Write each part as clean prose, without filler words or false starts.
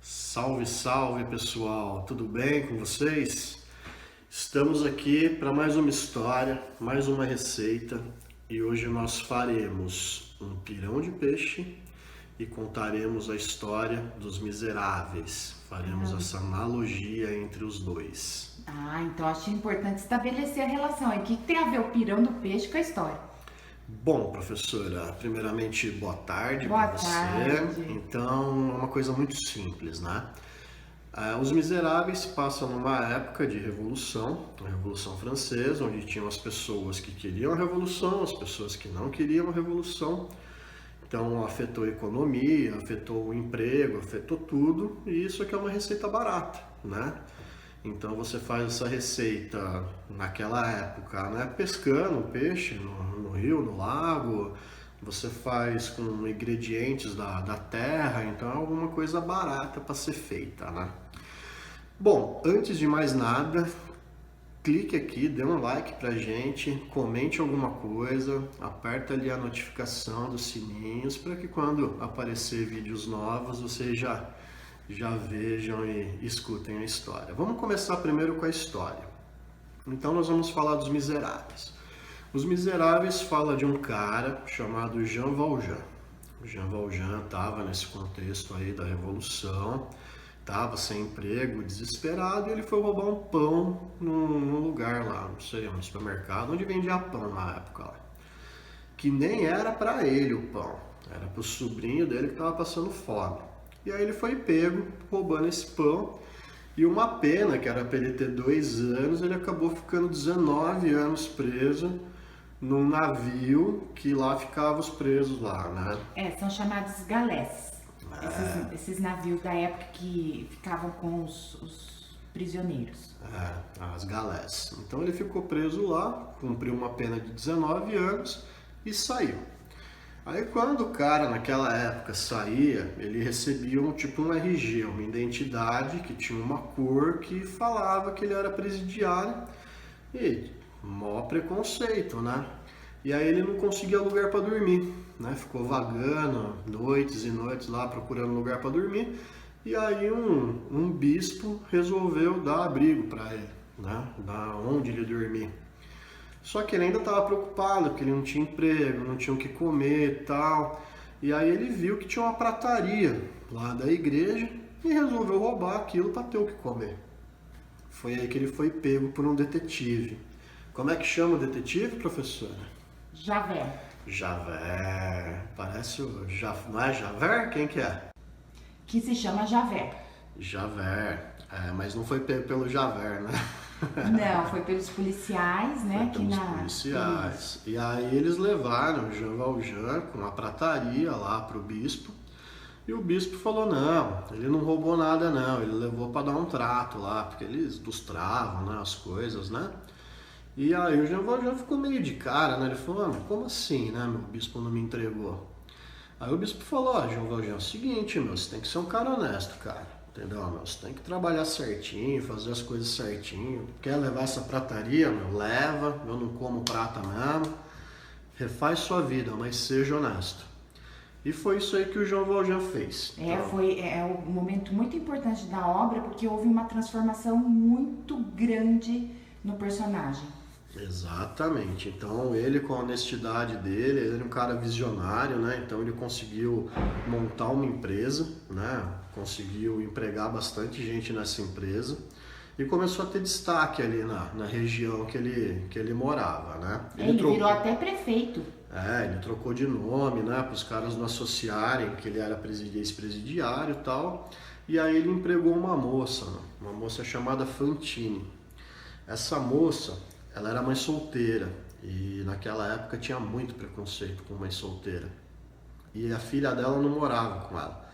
Salve, salve pessoal, tudo bem com vocês? Estamos aqui para mais uma história, mais uma receita e hoje nós faremos um pirão de peixe e contaremos a história dos miseráveis. Faremos essa analogia entre os dois. Então achei importante estabelecer a relação aí. O que tem a ver o pirão do peixe com a história? Bom, professora, primeiramente boa tarde Boa para você. tarde. Então, é uma coisa muito simples, né? Os Miseráveis passam numa época de revolução, a Revolução Francesa, onde tinham as pessoas que queriam a revolução, as pessoas que não queriam a revolução. Então, afetou a economia, afetou o emprego, afetou tudo, e isso aqui é uma receita barata, né? Então você faz essa receita naquela época, né? Pescando peixe no rio, no lago, você faz com ingredientes da terra, então é alguma coisa barata para ser feita, né? Bom, antes de mais nada, clique aqui, dê um like pra gente, comente alguma coisa, aperta ali a notificação dos sininhos para que quando aparecer vídeos novos vocês já vejam e escutem a história. Vamos começar primeiro com a história. Então nós vamos falar dos Miseráveis. Os Miseráveis fala de um cara chamado Jean Valjean. O Jean Valjean estava nesse contexto aí da Revolução, estava sem emprego, desesperado, e ele foi roubar um pão num lugar lá, não sei, um supermercado, onde vendia pão na época lá. Que nem era para ele o pão, era para o sobrinho dele que estava passando fome. E aí ele foi pego roubando esse pão, e uma pena que era para ele ter 2 anos, ele acabou ficando 19 anos preso num navio que lá ficavam os presos lá, né? São chamados galés. Esses navios da época que ficavam com os prisioneiros. As galés. Então ele ficou preso lá, cumpriu uma pena de 19 anos e saiu. Aí quando o cara naquela época saía, ele recebia um RG, uma identidade que tinha uma cor que falava que ele era presidiário e mó preconceito, né? E aí ele não conseguia lugar para dormir, né? Ficou vagando noites e noites lá procurando lugar para dormir. E aí um bispo resolveu dar abrigo para ele, né? Dar onde ele dormir. Só que ele ainda estava preocupado, porque ele não tinha emprego, não tinha o que comer e tal. E aí ele viu que tinha uma prataria lá da igreja e resolveu roubar aquilo para ter o que comer. Foi aí que ele foi pego por um detetive. Como é que chama o detetive, professora? Javert. Javert. Parece o... Não é Javert? Quem que é? Que se chama Javert. Javert. Mas não foi pego pelo Javert, né? Não, foi pelos policiais, né? Foi pelos policiais. E aí eles levaram o Jean Valjean com a prataria lá pro bispo. E o bispo falou, não, ele não roubou nada não, ele levou para dar um trato lá, porque eles lustravam, né, as coisas, né? E aí o Jean Valjean ficou meio de cara, né? Ele falou, como assim, né, meu bispo não me entregou? Aí o bispo falou, Jean Valjean, é o seguinte, meu, você tem que ser um cara honesto, cara. Entendeu, meu? Você tem que trabalhar certinho, fazer as coisas certinho. Quer levar essa prataria, meu? Leva. Eu não como prata mesmo. Refaz sua vida, mas seja honesto. E foi isso aí que o Jean Valjean fez. Foi um momento muito importante da obra, porque houve uma transformação muito grande no personagem. Exatamente. Então ele, com a honestidade dele, ele era um cara visionário, né? Então ele conseguiu montar uma empresa, né? Conseguiu empregar bastante gente nessa empresa e começou a ter destaque ali na região que ele morava, né? Ele virou até prefeito. Ele trocou de nome, né? Para os caras não associarem que ele era ex-presidiário e tal. E aí ele empregou uma moça chamada Fantine. Essa moça, ela era mãe solteira e naquela época tinha muito preconceito com mãe solteira. E a filha dela não morava com ela,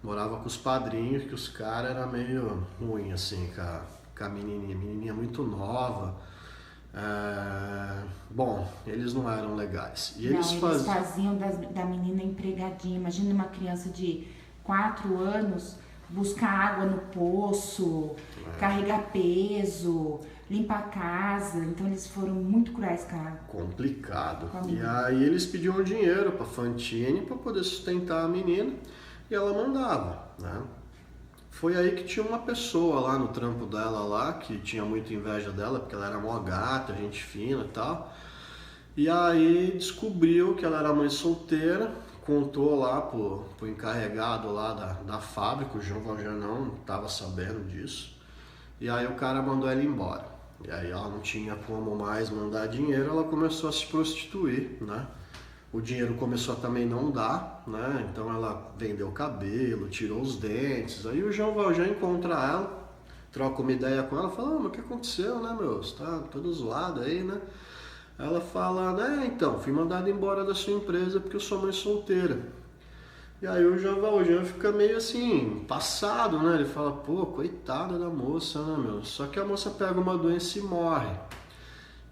morava com os padrinhos, que os caras eram meio ruins assim com a menininha muito nova. Bom, eles não eram legais. E eles faziam da menina empregadinha. Imagina uma criança de 4 anos buscar água no poço, carregar peso, limpar a casa. Então eles foram muito cruéis, cara. Complicado. E aí eles pediam dinheiro pra Fantine para poder sustentar a menina e ela mandava, né? Foi aí que tinha uma pessoa lá no trampo dela lá, que tinha muita inveja dela, porque ela era mó gata, gente fina e tal. E aí descobriu que ela era mãe solteira, contou lá pro encarregado lá da fábrica, o João Valjean não estava sabendo disso. E aí o cara mandou ela embora. E aí ela não tinha como mais mandar dinheiro, ela começou a se prostituir, né? O dinheiro começou a também não dar, né? Então ela vendeu o cabelo, tirou os dentes. Aí o João Valjean encontra ela, troca uma ideia com ela, fala, mas o que aconteceu, né, meu? Você tá todo zoado aí, né? Ela fala, né, então, fui mandado embora da sua empresa porque eu sou mãe solteira. E aí o João Valjean fica meio assim, passado, né? Ele fala, pô, coitada da moça, né, meu? Só que a moça pega uma doença e morre.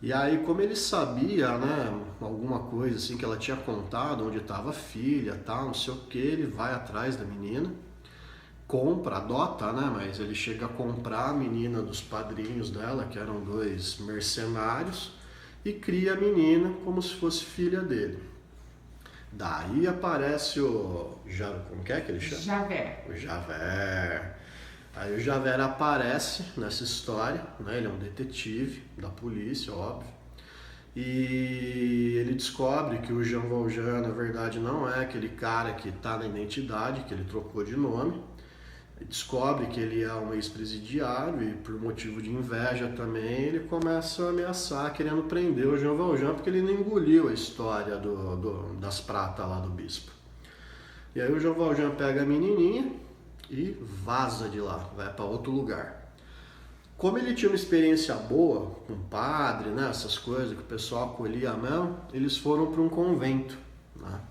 E aí, como ele sabia, né, alguma coisa assim que ela tinha contado, onde estava a filha, tal, não sei o que, ele vai atrás da menina, compra, adota, né, mas ele chega a comprar a menina dos padrinhos dela, que eram 2 mercenários, e cria a menina como se fosse filha dele. Daí aparece como que ele chama? Javert. O Javert. Aí o Javert aparece nessa história, né? Ele é um detetive da polícia, óbvio. E ele descobre que o Jean Valjean, na verdade, não é aquele cara que está na identidade, que ele trocou de nome. Ele descobre que ele é um ex-presidiário e, por motivo de inveja também, ele começa a ameaçar, querendo prender o Jean Valjean, porque ele não engoliu a história das pratas lá do bispo. E aí o Jean Valjean pega a menininha e vaza de lá, vai para outro lugar. Como ele tinha uma experiência boa com padre, né, essas coisas que o pessoal acolhia mesmo, eles foram para um convento, né,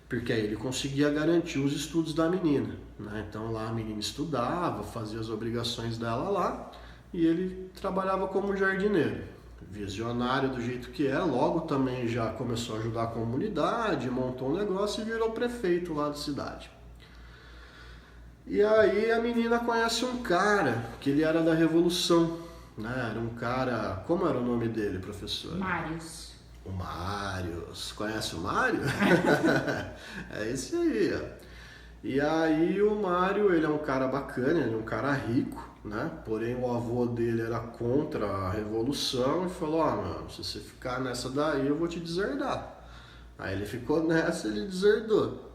porque aí ele conseguia garantir os estudos da menina, né, então lá a menina estudava, fazia as obrigações dela lá e ele trabalhava como jardineiro, visionário do jeito que é, logo também já começou a ajudar a comunidade, montou um negócio e virou prefeito lá da cidade. E aí a menina conhece um cara, que ele era da Revolução, né? Era um cara... Como era o nome dele, professor? Mários. O Mários. Conhece o Mário? É esse aí, ó. E aí o Mário, ele é um cara bacana, ele é um cara rico, né? Porém o avô dele era contra a Revolução e falou, mano, se você ficar nessa daí eu vou te deserdar. Aí ele ficou nessa, ele deserdou.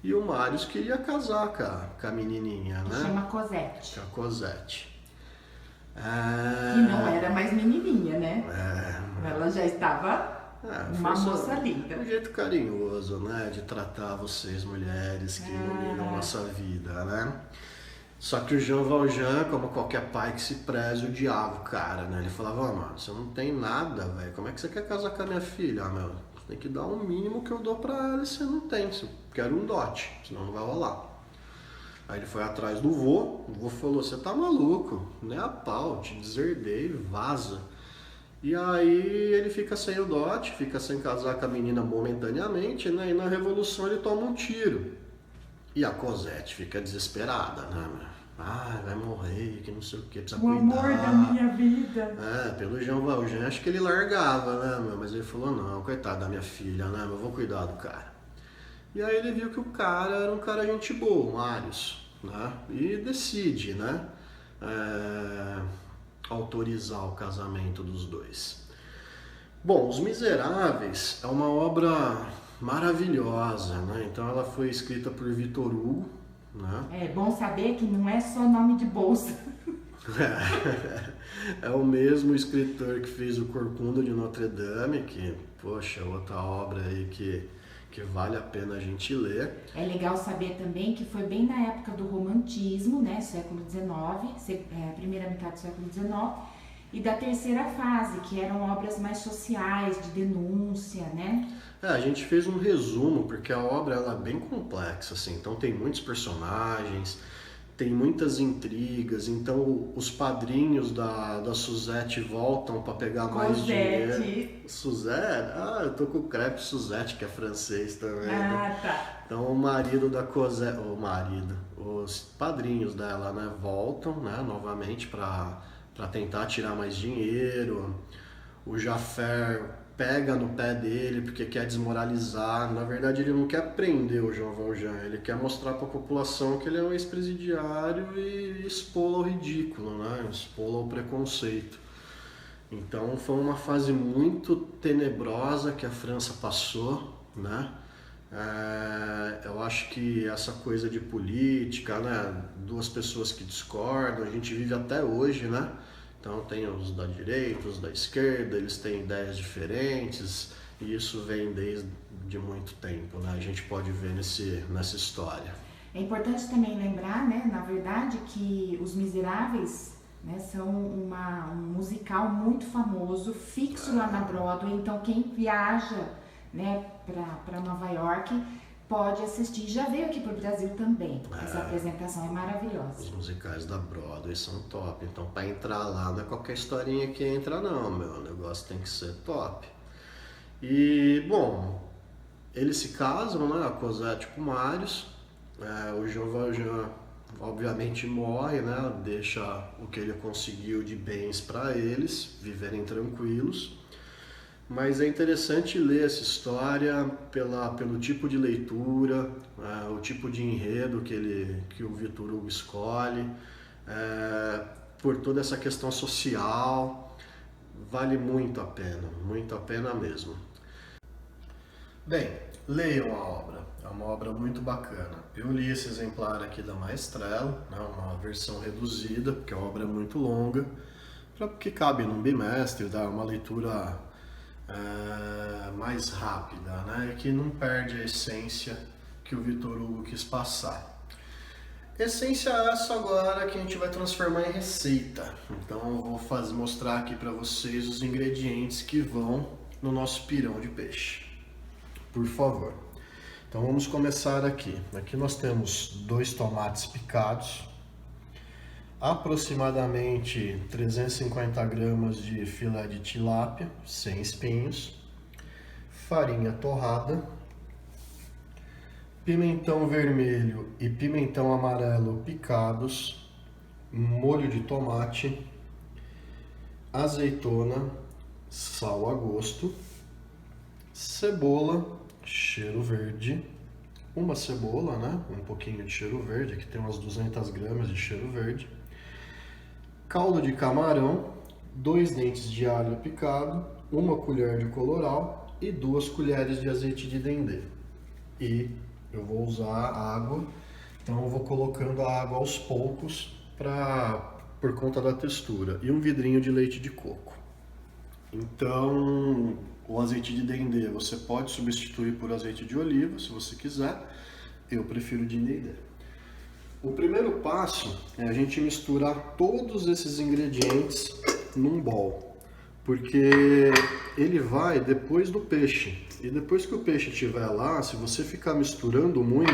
E o Mários queria casar com a menininha, né? Chama Cosette. Com a Cosette. Que não era mais menininha, né? Ela já estava uma moça linda. Um jeito carinhoso, né? De tratar vocês, mulheres que iluminam nossa vida, né? Só que o Jean Valjean, como qualquer pai que se preze, odiava o cara, né? Ele falava, mano, você não tem nada, velho. Como é que você quer casar com a minha filha? Meu, tem que dar o mínimo que eu dou pra ela e você não tem. Você quer um dote, senão não vai rolar. Aí ele foi atrás do vô, o vô falou, você tá maluco, nem a pau, te deserdei, vaza. E aí ele fica sem o dote, fica sem casar com a menina momentaneamente, né? E na Revolução ele toma um tiro. E a Cosette fica desesperada, né? Vai morrer, que não sei o que, precisa cuidar. O amor da minha vida. Pelo Jean Valjean, acho que ele largava, né, mas ele falou, não, coitado da minha filha, né, eu vou cuidar do cara. E aí ele viu que o cara era um cara gente boa, o Mários, né, e decide, né, autorizar o casamento dos dois. Bom, Os Miseráveis é uma obra maravilhosa, né, então ela foi escrita por Victor Hugo, né. É bom saber que não é só nome de bolsa. É o mesmo escritor que fez o Corcunda de Notre Dame, que, poxa, outra obra aí que vale a pena a gente ler. É legal saber também que foi bem na época do romantismo, né, século XIX, primeira metade do século XIX, e da terceira fase, que eram obras mais sociais, de denúncia, né? A gente fez um resumo, porque a obra ela é bem complexa, assim, então tem muitos personagens, tem muitas intrigas, então os padrinhos da Suzette voltam para pegar mais Cosette. dinheiro. Suzette? Eu tô com o crepe Suzette, que é francês também. Né? Tá. Então o marido da Cosette, os padrinhos dela, né, voltam, né, novamente para tentar tirar mais dinheiro. O Jaffer pega no pé dele porque quer desmoralizar. Na verdade, ele não quer prender o Jean Valjean, ele quer mostrar para a população que ele é um ex-presidiário e expô-lo ao ridículo, né? Expô-lo ao preconceito. Então foi uma fase muito tenebrosa que a França passou, né? Eu acho que essa coisa de política, né? Duas pessoas que discordam, a gente vive até hoje, né? Então tem os da direita, os da esquerda, eles têm ideias diferentes e isso vem desde muito tempo, né? A gente pode ver nessa história. É importante também lembrar, né, na verdade, que Os Miseráveis, né, são um musical muito famoso, fixo lá na Broadway, então quem viaja, né, para Nova York pode assistir. Já veio aqui para o Brasil também. Essa apresentação é maravilhosa. Os musicais da Broadway são top, então para entrar lá não é qualquer historinha que entra não, meu, o negócio tem que ser top. E, bom, eles se casam, né, a Cosette com o Marius, o Jean Valjean obviamente morre, né, deixa o que ele conseguiu de bens para eles viverem tranquilos. Mas é interessante ler essa história pelo tipo de leitura, o tipo de enredo que o Victor Hugo escolhe, por toda essa questão social, vale muito a pena mesmo. Bem, leiam a obra, é uma obra muito bacana. Eu li esse exemplar aqui da Maestrello, né, uma versão reduzida, porque a obra é muito longa, porque cabe num bimestre, dá uma leitura mais rápida, né? Que não perde a essência que o Victor Hugo quis passar. Essência essa agora que a gente vai transformar em receita. Então eu vou mostrar aqui para vocês os ingredientes que vão no nosso pirão de peixe. Por favor. Então vamos começar aqui. Aqui nós temos 2 tomates picados, aproximadamente 350 gramas de filé de tilápia, sem espinhos, farinha torrada, pimentão vermelho e pimentão amarelo picados, molho de tomate, azeitona, sal a gosto, cebola, cheiro verde, uma cebola, né? Um pouquinho de cheiro verde, aqui tem umas 200 gramas de cheiro verde, caldo de camarão, 2 dentes de alho picado, 1 colher de colorau e 2 colheres de azeite de dendê. E eu vou usar água, então eu vou colocando a água aos poucos por conta da textura. E um vidrinho de leite de coco. Então, o azeite de dendê você pode substituir por azeite de oliva, se você quiser. Eu prefiro de dendê. O primeiro passo é a gente misturar todos esses ingredientes num bowl, porque ele vai depois do peixe. E depois que o peixe estiver lá, se você ficar misturando muito,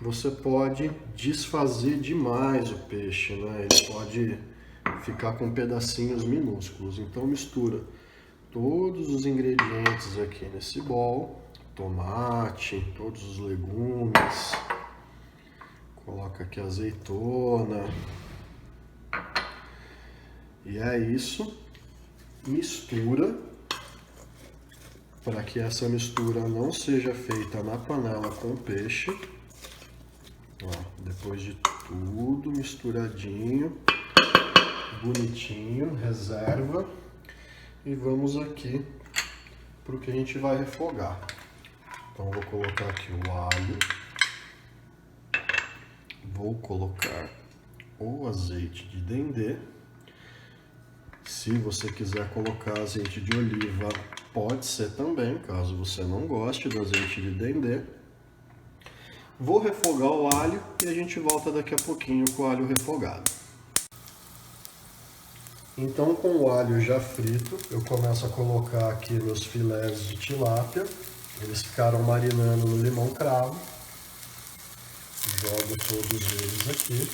você pode desfazer demais o peixe, né? Ele pode ficar com pedacinhos minúsculos. Então mistura todos os ingredientes aqui nesse bowl, tomate, todos os legumes. Coloca aqui a azeitona. E é isso. Mistura. Para que essa mistura não seja feita na panela com o peixe. Ó, depois de tudo misturadinho, bonitinho, reserva. E vamos aqui para o que a gente vai refogar. Então vou colocar aqui o alho. Vou colocar o azeite de dendê. Se você quiser colocar azeite de oliva, pode ser também, caso você não goste do azeite de dendê. Vou refogar o alho e a gente volta daqui a pouquinho com o alho refogado. Então, com o alho já frito, eu começo a colocar aqui meus filés de tilápia. Eles ficaram marinando no limão cravo. Jogo todos eles aqui.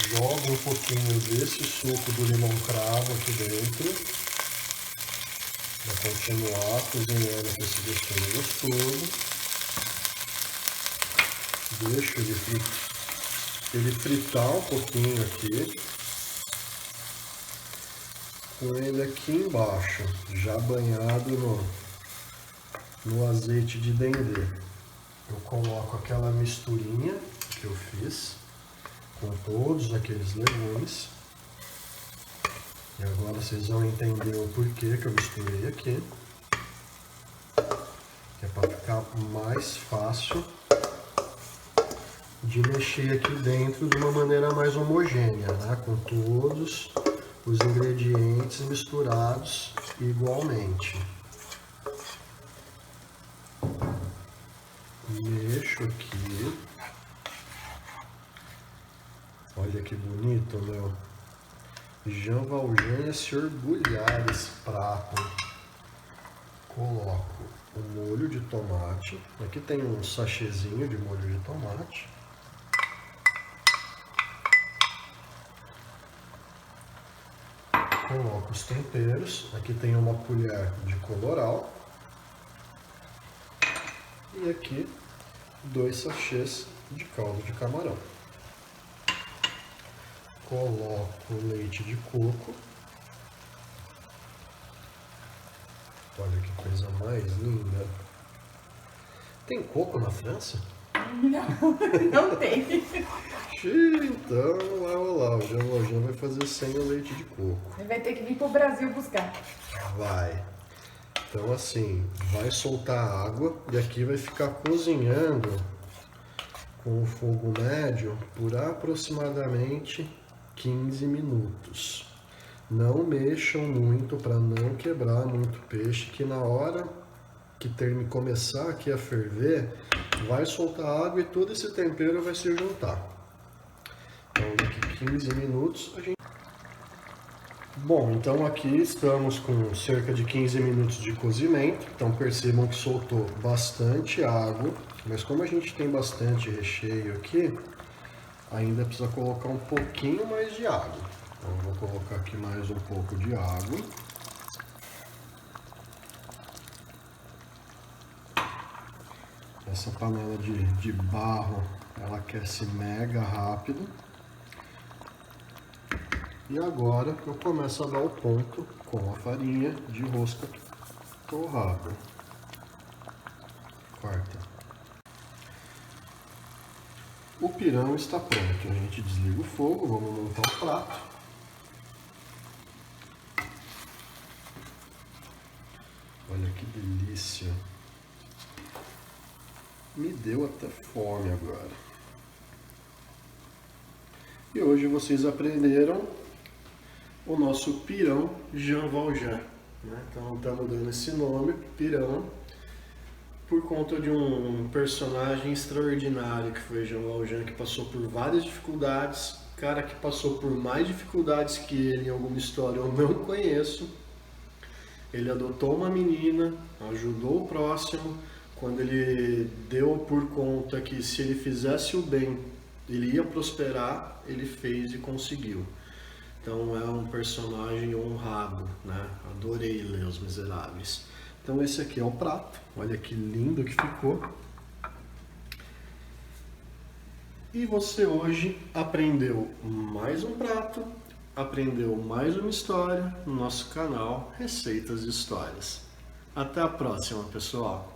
Jogo um pouquinho desse suco do limão cravo aqui dentro. Para continuar cozinhando com esse gostinho gostoso. Deixo ele ele fritar um pouquinho aqui, com ele aqui embaixo, já banhado no azeite de dendê. Eu coloco aquela misturinha que eu fiz com todos aqueles legumes. E agora vocês vão entender o porquê que eu misturei aqui. Que é para ficar mais fácil de mexer aqui dentro de uma maneira mais homogênea, né? Com todos os ingredientes misturados igualmente. Mexo aqui. Olha que bonito, meu. Jean Valjean ia se orgulhar desse prato. Coloco o molho de tomate. Aqui tem um sachêzinho de molho de tomate. Coloco os temperos. Aqui tem uma colher de colorau. E aqui 2 sachês de caldo de camarão. Coloco leite de coco. Olha que coisa mais linda. Tem coco na França? Não tem. Então vai rolar. O Jean Valjean vai fazer sem o leite de coco. Ele vai ter que vir pro Brasil buscar. Vai. Então assim, vai soltar água e aqui vai ficar cozinhando com o fogo médio por aproximadamente 15 minutos. Não mexam muito para não quebrar muito peixe, que na hora que começar aqui a ferver, vai soltar água e todo esse tempero vai se juntar. Então daqui 15 minutos a gente... Bom, então aqui estamos com cerca de 15 minutos de cozimento. Então percebam que soltou bastante água, mas como a gente tem bastante recheio aqui, ainda precisa colocar um pouquinho mais de água. Então eu vou colocar aqui mais um pouco de água. Essa panela de barro, ela aquece mega rápido. E agora eu começo a dar o ponto com a farinha de rosca torrada. Quarta. O pirão está pronto. A gente desliga o fogo, vamos montar o prato. Olha que delícia. Me deu até fome agora. E hoje vocês aprenderam o nosso pirão Jean Valjean, né? Então estamos dando esse nome, pirão, por conta de um personagem extraordinário que foi Jean Valjean, que passou por várias dificuldades, cara que passou por mais dificuldades que ele em alguma história eu não conheço. Ele adotou uma menina, ajudou o próximo, quando ele deu por conta que se ele fizesse o bem, ele ia prosperar, ele fez e conseguiu. Então é um personagem honrado, né? Adorei ler Os Miseráveis. Então esse aqui é o prato, olha que lindo que ficou. E você hoje aprendeu mais um prato, aprendeu mais uma história no nosso canal Receitas e Histórias. Até a próxima, pessoal!